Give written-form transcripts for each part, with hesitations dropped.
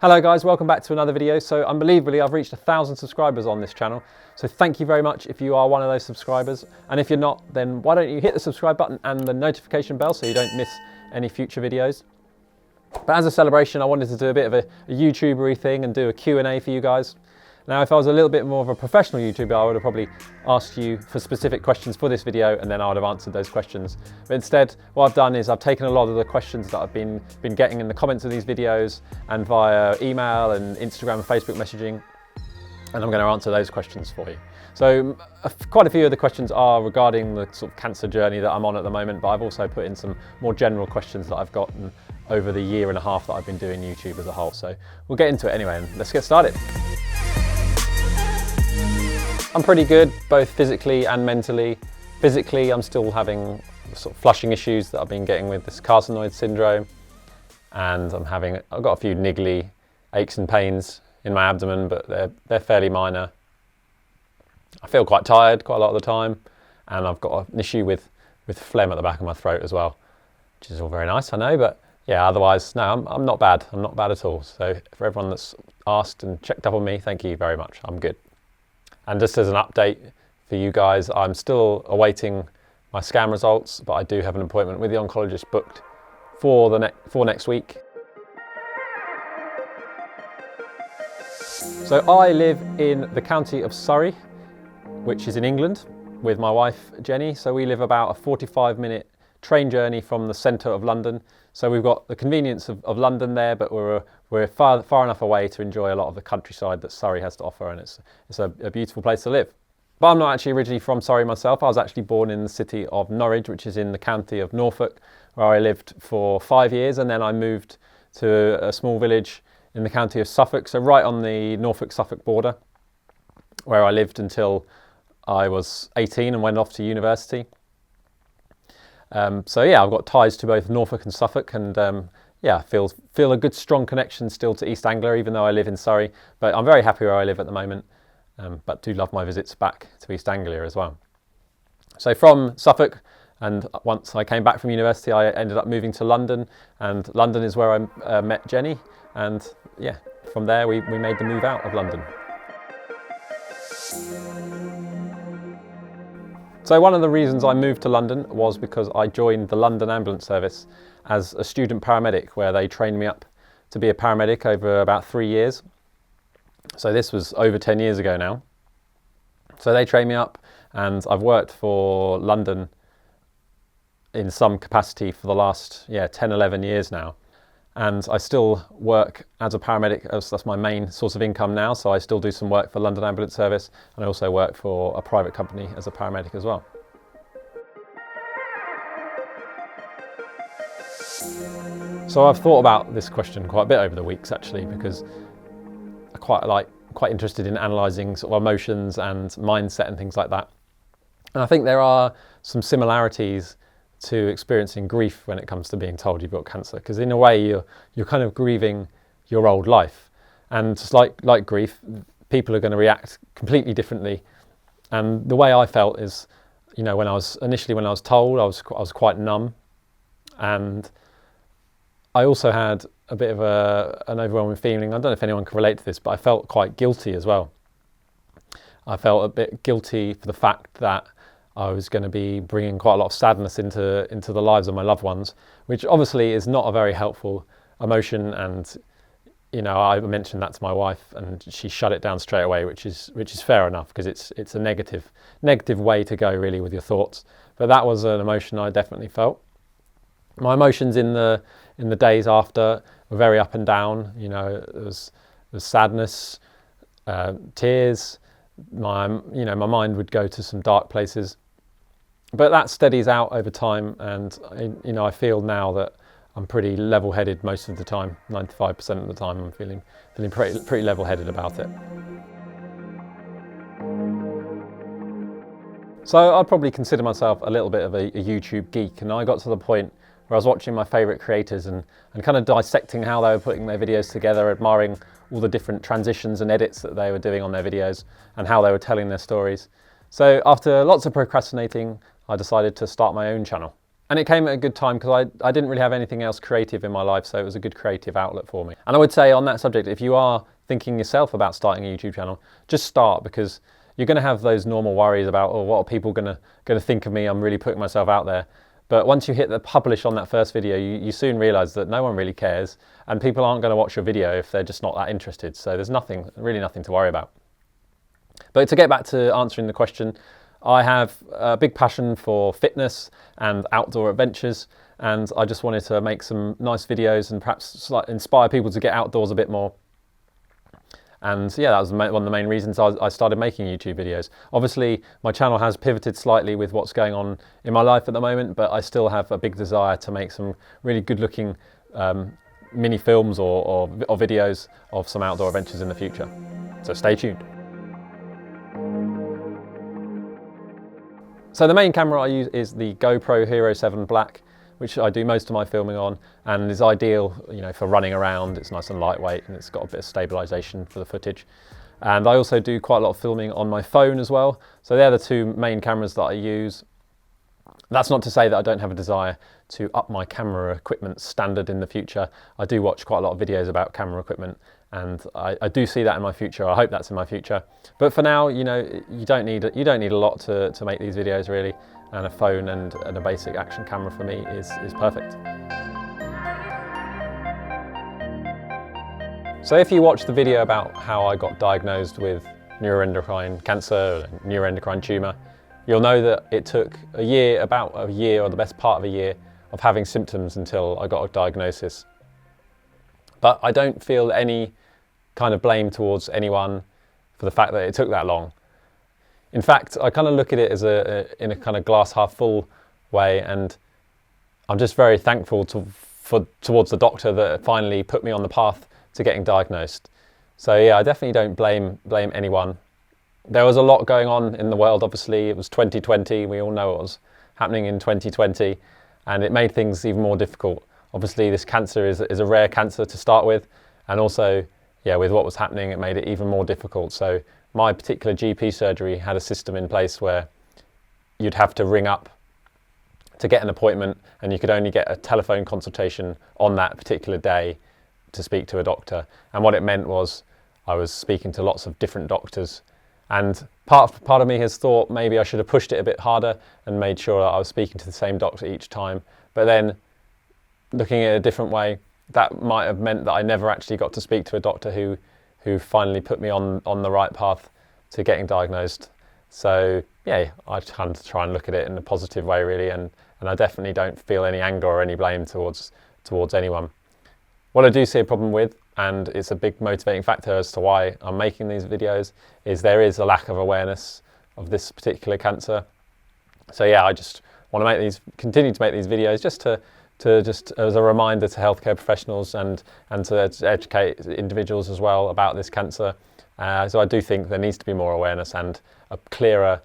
Hello guys, welcome back to another video. So unbelievably, I've reached 1,000 subscribers on this channel. So thank you very much if you are one of those subscribers. And if you're not, then why don't you hit the subscribe button and the notification bell so you don't miss any future videos. But as a celebration, I wanted to do a bit of a YouTuber-y thing and do a Q&A for you guys. Now, if I was a little bit more of a professional YouTuber, I would have probably asked you for specific questions for this video and then I would have answered those questions. But instead, what I've done is I've taken a lot of the questions that I've been getting in the comments of these videos and via email and Instagram and Facebook messaging, and I'm going to answer those questions for you. So quite a few of the questions are regarding the sort of cancer journey that I'm on at the moment, but I've also put in some more general questions that I've gotten over the year and a half that I've been doing YouTube as a whole. So we'll get into it anyway and let's get started. I'm pretty good, both physically and mentally. Physically, I'm still having sort of flushing issues that I've been getting with this carcinoid syndrome. And I've got a few niggly aches and pains in my abdomen, but they're fairly minor. I feel quite tired quite a lot of the time. And I've got an issue with phlegm at the back of my throat as well, which is all very nice, I know, but yeah, otherwise, no, I'm not bad. I'm not bad at all. So for everyone that's asked and checked up on me, thank you very much. I'm good. And just as an update for you guys, I'm still awaiting my scan results, but I do have an appointment with the oncologist booked for next week. So I live in the county of Surrey, which is in England, with my wife Jenny. So we live about a 45-minute train journey from the centre of London. So we've got the convenience of London there, but we're far enough away to enjoy a lot of the countryside that Surrey has to offer, and it's a beautiful place to live. But I'm not actually originally from Surrey myself. I was actually born in the city of Norwich, which is in the county of Norfolk, where I lived for 5 years, and then I moved to a small village in the county of Suffolk, so right on the Norfolk-Suffolk border, where I lived until I was 18 and went off to university. So yeah, I've got ties to both Norfolk and Suffolk, and yeah, feel a good strong connection still to East Anglia, even though I live in Surrey. But I'm very happy where I live at the moment, but do love my visits back to East Anglia as well. So from Suffolk, and once I came back from university, I ended up moving to London, and London is where I met Jenny, and yeah, from there we made the move out of London. So one of the reasons I moved to London was because I joined the London Ambulance Service as a student paramedic, where they trained me up to be a paramedic over about 3 years. So this was over 10 years ago now. So they trained me up, and I've worked for London in some capacity for the last 10, 11 years now. And I still work as a paramedic, that's my main source of income now, so I still do some work for London Ambulance Service, and I also work for a private company as a paramedic as well. So I've thought about this question quite a bit over the weeks actually, because I'm quite interested in analysing sort of emotions and mindset and things like that. And I think there are some similarities to experiencing grief when it comes to being told you've got cancer, because in a way you're kind of grieving your old life, and just like grief, people are going to react completely differently. And the way I felt is, you know, when I was told, I was quite numb, and I also had a bit of an overwhelming feeling. I don't know if anyone can relate to this, but I felt quite guilty as well. I felt a bit guilty for the fact that I was going to be bringing quite a lot of sadness into the lives of my loved ones, which obviously is not a very helpful emotion. And you know, I mentioned that to my wife, and she shut it down straight away, which is fair enough, because it's a negative way to go really with your thoughts. But that was an emotion I definitely felt. My emotions in the days after were very up and down. You know, there was sadness, tears. My mind would go to some dark places. But that steadies out over time, and you know, I feel now that I'm pretty level-headed most of the time. 95% of the time I'm feeling pretty level-headed about it. So I'd probably consider myself a little bit of a YouTube geek, and I got to the point where I was watching my favourite creators and kind of dissecting how they were putting their videos together, admiring all the different transitions and edits that they were doing on their videos and how they were telling their stories. So after lots of procrastinating, I decided to start my own channel. And it came at a good time because I didn't really have anything else creative in my life, so it was a good creative outlet for me. And I would say on that subject, if you are thinking yourself about starting a YouTube channel, just start, because you're going to have those normal worries about, oh, what are people going to think of me? I'm really putting myself out there. But once you hit the publish on that first video, you soon realise that no one really cares, and people aren't going to watch your video if they're just not that interested. So there's really nothing to worry about. But to get back to answering the question, I have a big passion for fitness and outdoor adventures, and I just wanted to make some nice videos and perhaps inspire people to get outdoors a bit more. And yeah, that was one of the main reasons I started making YouTube videos. Obviously, my channel has pivoted slightly with what's going on in my life at the moment, but I still have a big desire to make some really good-looking mini films or videos of some outdoor adventures in the future. So stay tuned. So the main camera I use is the GoPro Hero 7 Black, which I do most of my filming on, and is ideal, for running around. It's nice and lightweight, and it's got a bit of stabilization for the footage. And I also do quite a lot of filming on my phone as well. So they're the two main cameras that I use. That's not to say that I don't have a desire to up my camera equipment standard in the future. I do watch quite a lot of videos about camera equipment, and I do see that in my future. I hope that's in my future. But for now, you don't need a lot to make these videos really, and a phone and a basic action camera for me is perfect. So if you watched the video about how I got diagnosed with neuroendocrine cancer, neuroendocrine tumour, you'll know that it took about a year, or the best part of a year, of having symptoms until I got a diagnosis. But I don't feel any kind of blame towards anyone for the fact that it took that long. In fact, I kind of look at it as in a kind of glass half full way, and I'm just very thankful towards the doctor that finally put me on the path to getting diagnosed. So yeah, I definitely don't blame anyone. There was a lot going on in the world, obviously. It was 2020, we all know what was happening in 2020, and it made things even more difficult. Obviously, this cancer is a rare cancer to start with, and also, yeah, with what was happening, it made it even more difficult. So my particular GP surgery had a system in place where you'd have to ring up to get an appointment, and you could only get a telephone consultation on that particular day to speak to a doctor. And what it meant was I was speaking to lots of different doctors, and part of me has thought maybe I should have pushed it a bit harder and made sure that I was speaking to the same doctor each time. But then, looking at it a different way, that might have meant that I never actually got to speak to a doctor who finally put me on the right path to getting diagnosed. So yeah, I kind of try and look at it in a positive way really, and I definitely don't feel any anger or any blame towards anyone. What I do see a problem with, and it's a big motivating factor as to why I'm making these videos, is there is a lack of awareness of this particular cancer. So yeah, I just want to continue to make these videos just as a reminder to healthcare professionals and to educate individuals as well about this cancer. So I do think there needs to be more awareness and a clearer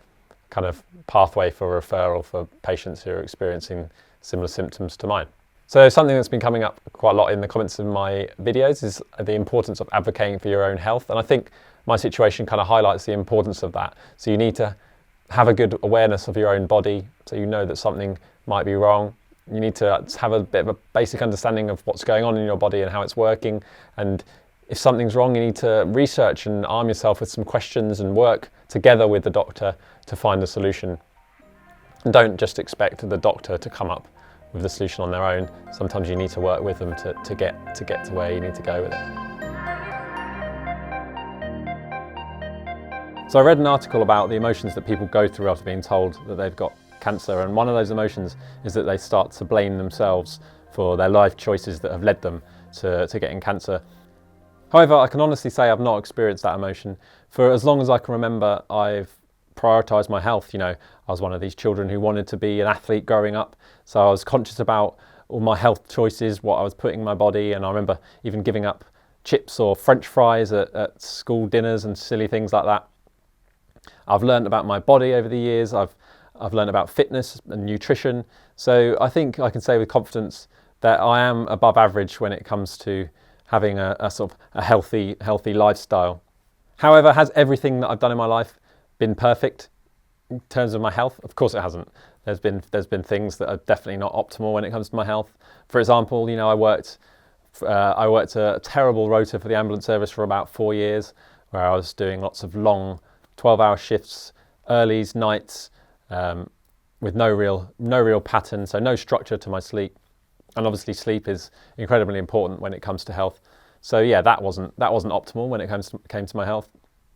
kind of pathway for referral for patients who are experiencing similar symptoms to mine. So something that's been coming up quite a lot in the comments of my videos is the importance of advocating for your own health. And I think my situation kind of highlights the importance of that. So you need to have a good awareness of your own body, so you know that something might be wrong. You need to have a bit of a basic understanding of what's going on in your body and how it's working. And if something's wrong, you need to research and arm yourself with some questions and work together with the doctor to find a solution. And don't just expect the doctor to come up with the solution on their own. Sometimes you need to work with them to get to where you need to go with it. So I read an article about the emotions that people go through after being told that they've got cancer, and one of those emotions is that they start to blame themselves for their life choices that have led them to getting cancer. However, I can honestly say I've not experienced that emotion. For as long as I can remember, I've prioritised my health. I was one of these children who wanted to be an athlete growing up, so I was conscious about all my health choices, what I was putting in my body, and I remember even giving up chips or French fries at school dinners and silly things like that. I've learned about my body over the years. I've learned about fitness and nutrition, so I think I can say with confidence that I am above average when it comes to having a sort of a healthy lifestyle. However, has everything that I've done in my life been perfect in terms of my health? Of course it hasn't. There's been things that are definitely not optimal when it comes to my health. For example, you know, I worked a terrible rota for the ambulance service for about 4 years, where I was doing lots of long 12-hour shifts, earlies, nights, with no real pattern, so no structure to my sleep. And obviously sleep is incredibly important when it comes to health. So yeah, that wasn't optimal when it came to my health.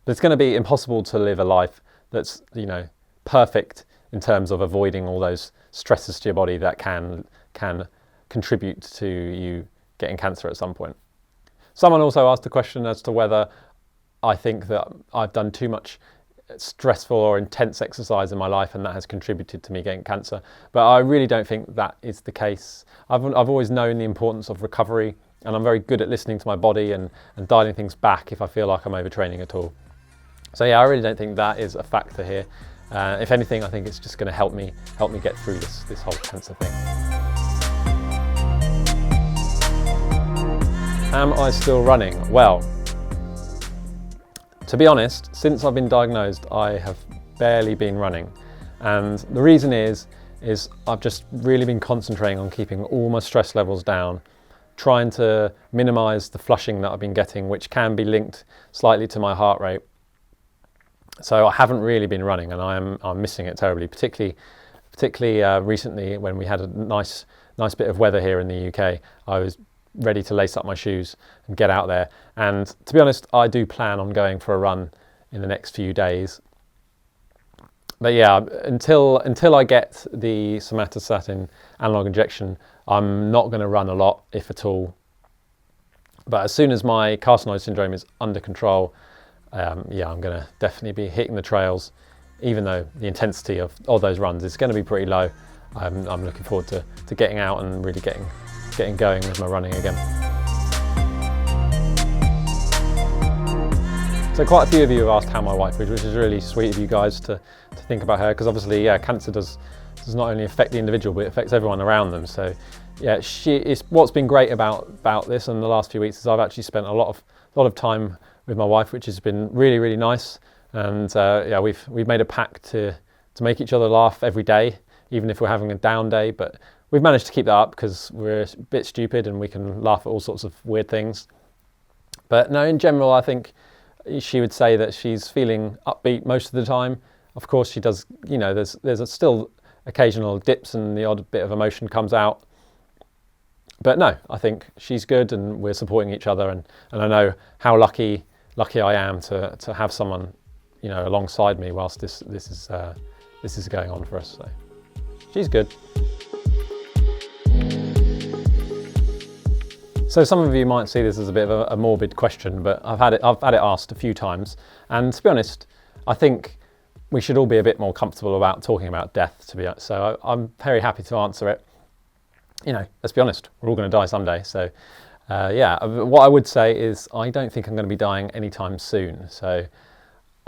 But it's going to be impossible to live a life that's, you know, perfect in terms of avoiding all those stresses to your body that can contribute to you getting cancer at some point. Someone also asked a question as to whether I think that I've done too much stressful or intense exercise in my life and that has contributed to me getting cancer. But I really don't think that is the case. I've always known the importance of recovery, and I'm very good at listening to my body and dialing things back if I feel like I'm overtraining at all. So yeah, I really don't think that is a factor here. If anything, I think it's just going to help me get through this whole cancer thing. Am I still running? Well, to be honest, since I've been diagnosed, I have barely been running. And the reason is I've just really been concentrating on keeping all my stress levels down, trying to minimize the flushing that I've been getting, which can be linked slightly to my heart rate. So I haven't really been running, and I'm missing it terribly, particularly recently when we had a nice bit of weather here in the UK. I was ready to lace up my shoes and get out there. And to be honest, I do plan on going for a run in the next few days. But yeah, until I get the somatostatin analog injection, I'm not going to run a lot, if at all. But as soon as my carcinoid syndrome is under control, yeah, I'm going to definitely be hitting the trails, even though the intensity of those runs is going to be pretty low. I'm looking forward to getting out and really getting going with my running again. So quite a few of you have asked how my wife is, which is really sweet of you guys to think about her, because obviously, yeah, cancer does not only affect the individual, but it affects everyone around them. So yeah, what's been great about this in the last few weeks is I've actually spent a lot of time with my wife, which has been really, really nice. And yeah, we've made a pact to make each other laugh every day, even if we're having a down day. But we've managed to keep that up because we're a bit stupid and we can laugh at all sorts of weird things. But no, in general, I think she would say that she's feeling upbeat most of the time. Of course, she does, you know, there's still occasional dips and the odd bit of emotion comes out. But no, I think she's good and we're supporting each other, and I know how lucky I am to have someone, you know, alongside me whilst this is going on for us. So she's good. So some of you might see this as a bit of a morbid question, but I've had it asked a few times, and to be honest, I think we should all be a bit more comfortable about talking about death, to be honest. So I'm very happy to answer it. You know, let's be honest, we're all going to die someday. So yeah, what I would say is I don't think I'm going to be dying anytime soon. So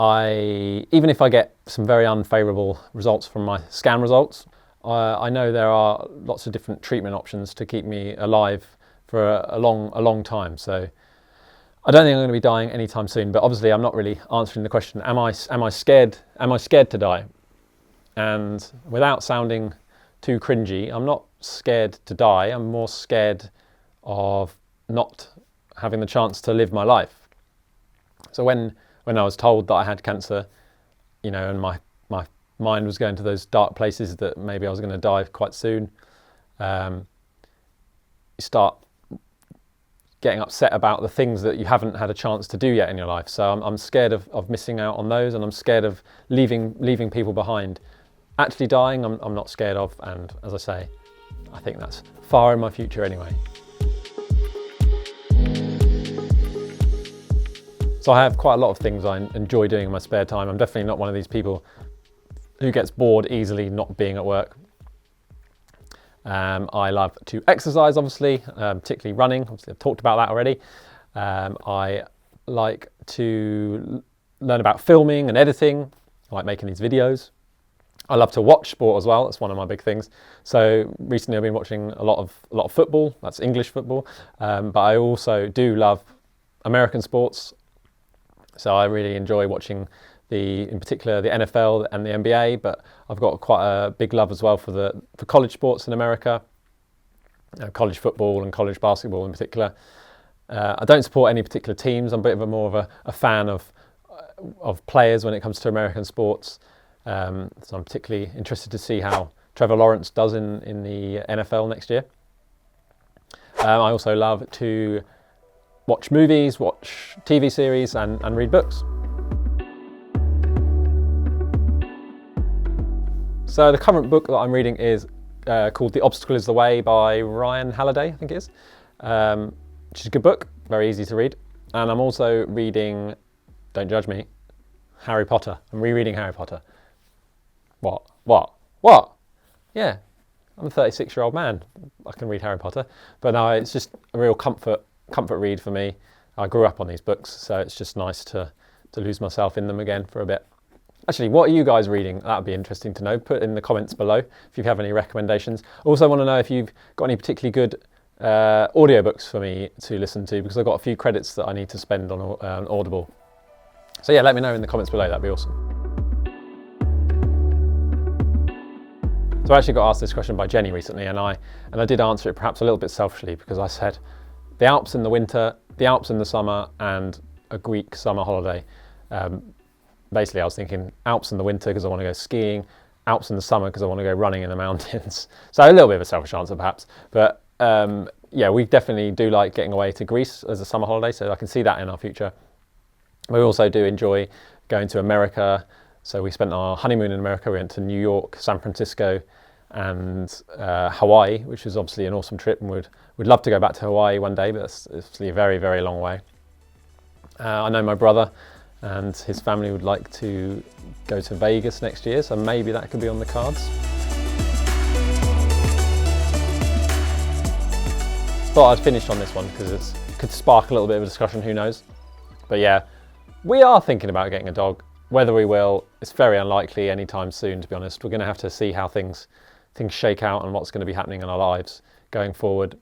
even if I get some very unfavourable results from my scan results, I know there are lots of different treatment options to keep me alive for a long time. So I don't think I'm going to be dying anytime soon. But obviously, I'm not really answering the question: Am I scared? Am I scared to die? And without sounding too cringy, I'm not scared to die. I'm more scared of not having the chance to live my life. So when I was told that I had cancer, you know, and my mind was going to those dark places that maybe I was going to die quite soon, you start getting upset about the things that you haven't had a chance to do yet in your life. So I'm scared of missing out on those, and I'm scared of leaving people behind. Actually dying, I'm not scared of, and as I say, I think that's far in my future anyway. So I have quite a lot of things I enjoy doing in my spare time. I'm definitely not one of these people who gets bored easily not being at work. I love to exercise, obviously, particularly running. Obviously, I've talked about that already. I like to learn about filming and editing. I like making these videos. I love to watch sport as well. That's one of my big things. So recently I've been watching a lot of football. That's English football. But I also do love American sports. So I really enjoy watching in particular the NFL and the NBA, but I've got quite a big love as well for college sports in America, college football and college basketball in particular. I don't support any particular teams. I'm a bit more of a fan of players when it comes to American sports. So I'm particularly interested to see how Trevor Lawrence does in the NFL next year. I also love to watch movies, watch TV series and read books. So the current book that I'm reading is called The Obstacle is the Way by Ryan Halliday, I think it is, which is a good book, very easy to read. And I'm also reading, don't judge me, Harry Potter. I'm rereading Harry Potter. What? Yeah, I'm a 36-year-old man. I can read Harry Potter. But no, it's just a real comfort read for me. I grew up on these books, so it's just nice to lose myself in them again for a bit. Actually, what are you guys reading? That would be interesting to know. Put in the comments below if you have any recommendations. Also want to know if you've got any particularly good audiobooks for me to listen to, because I've got a few credits that I need to spend on Audible. So yeah, let me know in the comments below, that'd be awesome. So I actually got asked this question by Jenny recently, and I did answer it perhaps a little bit selfishly, because I said the Alps in the winter, the Alps in the summer, and a Greek summer holiday. Basically, I was thinking Alps in the winter because I want to go skiing, Alps in the summer because I want to go running in the mountains. So a little bit of a selfish answer perhaps, but yeah, we definitely do like getting away to Greece as a summer holiday, so I can see that in our future. We also do enjoy going to America. So we spent our honeymoon in America. We went to New York, San Francisco, and Hawaii, which was obviously an awesome trip, and we'd love to go back to Hawaii one day, but it's obviously a very, very long way. I know my brother and his family would like to go to Vegas next year, so maybe that could be on the cards. Thought I'd finish on this one because it could spark a little bit of a discussion, who knows. But yeah, we are thinking about getting a dog. Whether we will, it's very unlikely anytime soon, to be honest. We're going to have to see how things shake out and what's going to be happening in our lives going forward.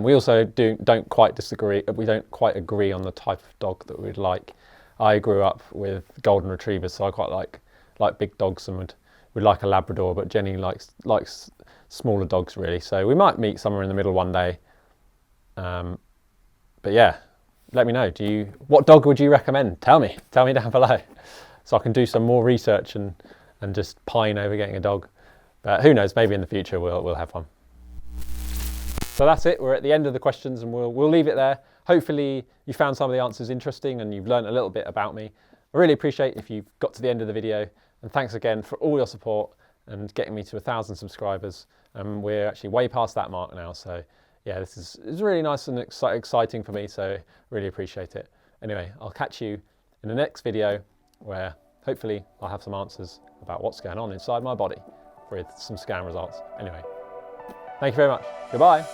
We also don't quite disagree. We don't quite agree on the type of dog that we'd like. I grew up with golden retrievers, so I quite like big dogs and would like a Labrador. But Jenny likes smaller dogs really. So we might meet somewhere in the middle one day. But yeah, let me know. What dog would you recommend? Tell me down below, so I can do some more research and just pine over getting a dog. But who knows? Maybe in the future we'll have one. So that's it. We're at the end of the questions, and we'll leave it there. Hopefully you found some of the answers interesting and you've learned a little bit about me. I really appreciate if you've got to the end of the video, and thanks again for all your support and getting me to 1,000 subscribers. We're actually way past that mark now, so yeah, it's really nice and exciting for me, so really appreciate it. Anyway, I'll catch you in the next video where hopefully I'll have some answers about what's going on inside my body with some scan results. Anyway, thank you very much. Goodbye.